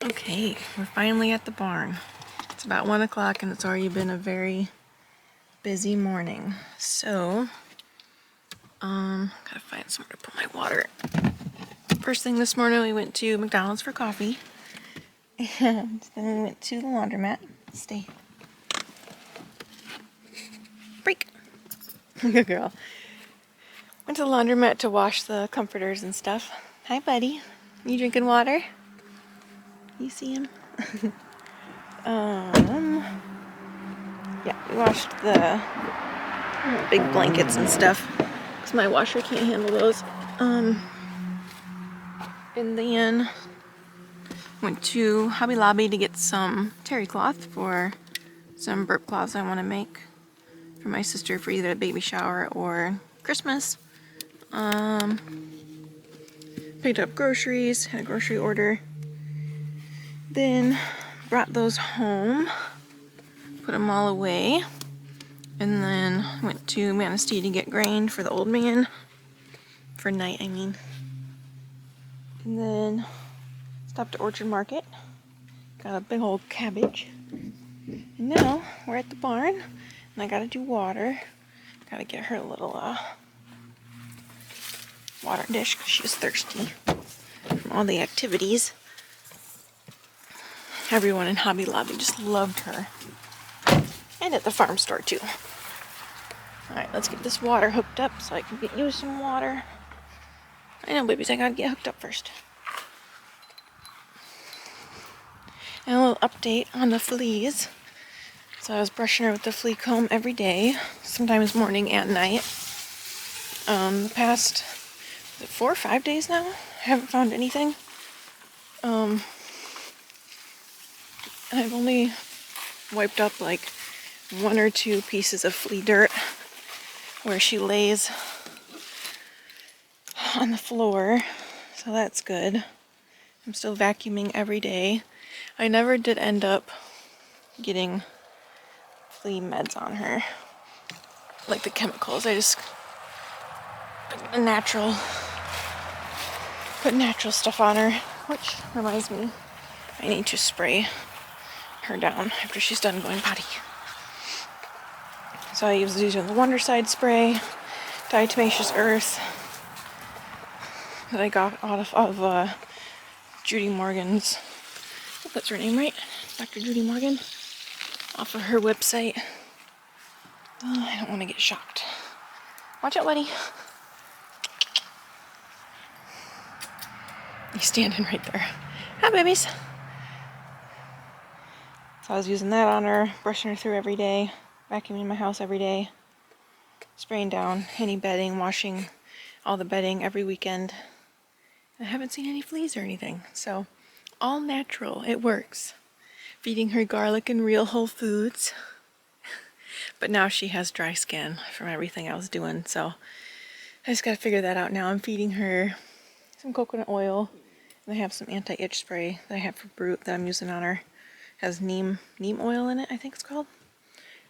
Okay, we're finally at the barn. It's about 1 o'clock and it's already been a very busy morning. So, gotta find somewhere to put my water. First thing this morning, we went to McDonald's for coffee. And then we went to the laundromat. Stay. Break. Good girl. Went to the laundromat to wash the comforters and stuff. Hi, buddy. You drinking water? You see him? Yeah, we washed the big blankets and stuff because my washer can't handle those. And then went to Hobby Lobby to get some terry cloth for some burp cloths I want to make for my sister for either a baby shower or Christmas. Picked up groceries, had a grocery order. Then brought those home, put them all away, and then went to Manistee to get grain for the old man, for night I mean. And then stopped at Orchard Market, got a big old cabbage. And now we're at the barn, and I gotta do water. Gotta get her a little water dish because she was thirsty from all the activities. Everyone in Hobby Lobby just loved her. And at the farm store too. Alright, let's get this water hooked up so I can get you some water. I know, babies, I gotta get hooked up first. And a little update on the fleas. So I was brushing her with the flea comb every day, sometimes morning and night. The past 4 or 5 days now, I haven't found anything. I've only wiped up like 1 or 2 pieces of flea dirt where she lays on the floor, so that's good. I'm still vacuuming every day. I never did end up getting flea meds on her, like the chemicals. I just put natural stuff on her, which reminds me, I need to spray her down after she's done going potty. So I was using the Wondercide spray, diatomaceous earth that I got out of Judy Morgan's, that's her name, right? Dr. Judy Morgan, off of her website. Oh, I don't want to get shocked. Watch out, buddy. He's standing right there. Hi, babies. So I was using that on her, brushing her through every day, vacuuming my house every day, spraying down any bedding, washing all the bedding every weekend. I haven't seen any fleas or anything, so all natural. It works. Feeding her garlic and real whole foods. But now she has dry skin from everything I was doing, so I just gotta figure that out now. I'm feeding her some coconut oil, and I have some anti-itch spray that I have for Brute that I'm using on her. Has neem oil in it, I think it's called.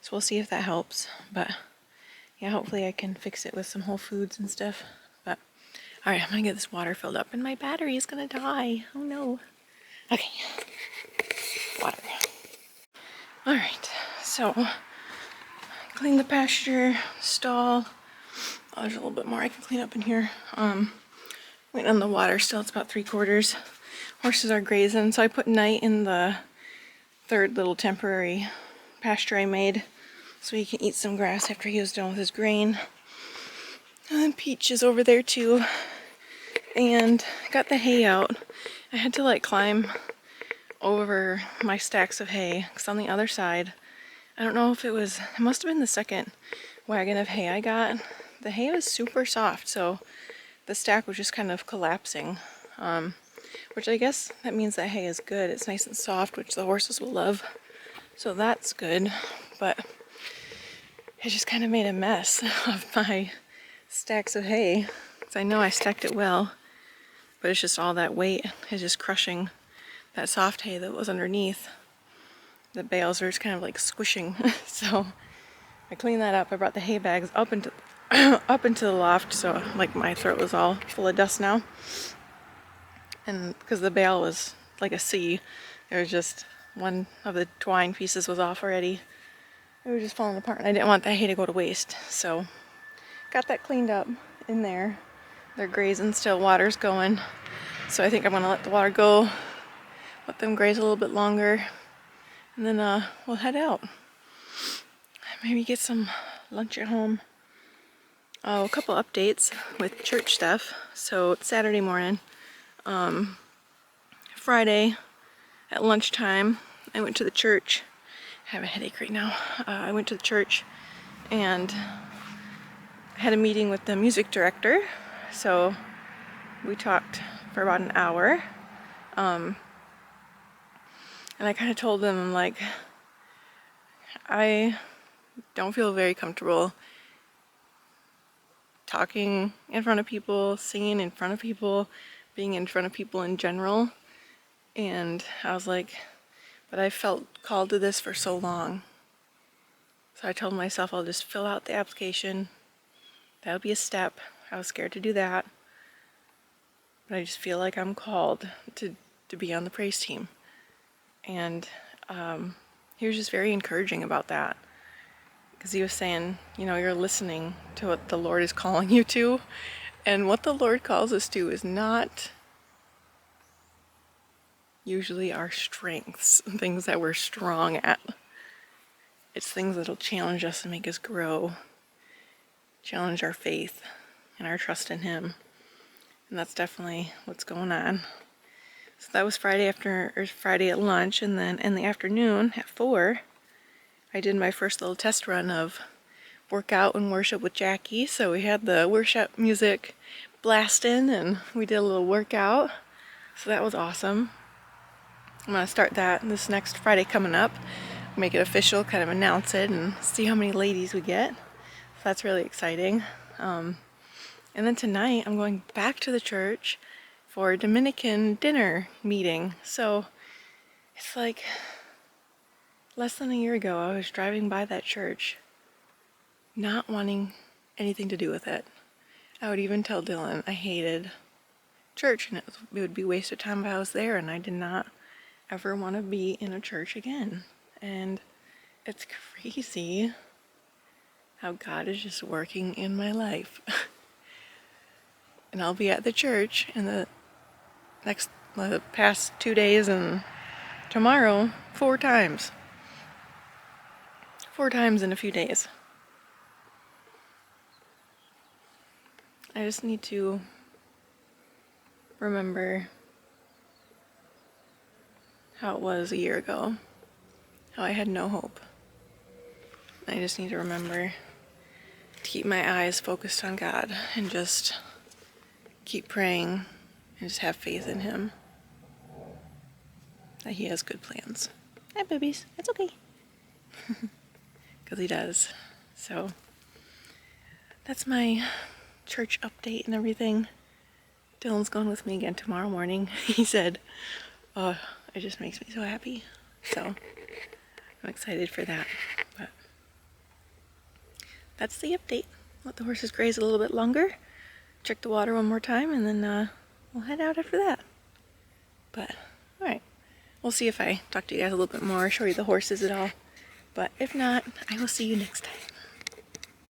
So we'll see if that helps. But yeah, hopefully I can fix it with some whole foods and stuff. But alright, I'm gonna get this water filled up and my battery is gonna die. Oh no. Okay. Water. Alright, so clean the pasture, stall. Oh, there's a little bit more I can clean up in here. Waiting on the water still, it's about 3/4. Horses are grazing, so I put Night in the 3rd little temporary pasture I made so he can eat some grass after he was done with his grain. And then Peach is over there too. And I got the hay out. I had to like climb over my stacks of hay because on the other side, I don't know if it must have been the 2nd wagon of hay I got. The hay was super soft, so the stack was just kind of collapsing. Which I guess that means that hay is good. It's nice and soft, which the horses will love. So that's good. But it just kind of made a mess of my stacks of hay. Because I know I stacked it well, but it's just all that weight is just crushing that soft hay that was underneath. The bales are just kind of like squishing. So I cleaned that up. I brought the hay bags up into the loft, so like my throat was all full of dust now. And because the bale was like a C. It was just one of the twine pieces was off already. It was just falling apart and I didn't want that hay to go to waste. So got that cleaned up in there. They're grazing still, water's going. So I think I'm gonna let the water go, let them graze a little bit longer, and then we'll head out. Maybe get some lunch at home. Oh, a couple updates with church stuff. So it's Saturday morning. Friday at lunchtime, I went to the church. I have a headache right now. I went to the church and had a meeting with the music director. So we talked for about an hour. And I kind of told them, like, I don't feel very comfortable talking in front of people, singing in front of people, being in front of people in general. And I was like, but I felt called to this for so long. So I told myself I'll just fill out the application. That'll be a step. I was scared to do that. But I just feel like I'm called to be on the praise team. And he was just very encouraging about that. Because he was saying, you know, you're listening to what the Lord is calling you to. And what the Lord calls us to is not usually our strengths, things that we're strong at. It's things that'll challenge us and make us grow, challenge our faith and our trust in Him. And that's definitely what's going on. So that was Friday at lunch, and then in the afternoon at 4, I did my first little test run of workout and worship with Jackie. So we had the worship music blasting and we did a little workout. So that was awesome. I'm going to start that this next Friday coming up. Make it official, kind of announce it and see how many ladies we get. So that's really exciting. And then tonight I'm going back to the church for a Dominican dinner meeting. So it's like less than a year ago I was driving by that church not wanting anything to do with it. I would even tell Dylan I hated church and it would be a waste of time if I was there, and I did not ever want to be in a church again. And it's crazy how God is just working in my life. And I'll be at the church in the past 2 days and tomorrow 4 times. 4 times in a few days. I just need to remember how it was a year ago, how I had no hope. I just need to remember to keep my eyes focused on God and just keep praying and just have faith in Him that He has good plans. Hi, boobies. It's okay. Because He does. So that's my church update and everything. Dylan's going with me again tomorrow morning. He said, oh, it just makes me so happy. So I'm excited for that. But that's the update. Let the horses graze a little bit longer. Check the water one more time, and then we'll head out after that. But, alright. We'll see if I talk to you guys a little bit more, show you the horses at all. But if not, I will see you next time.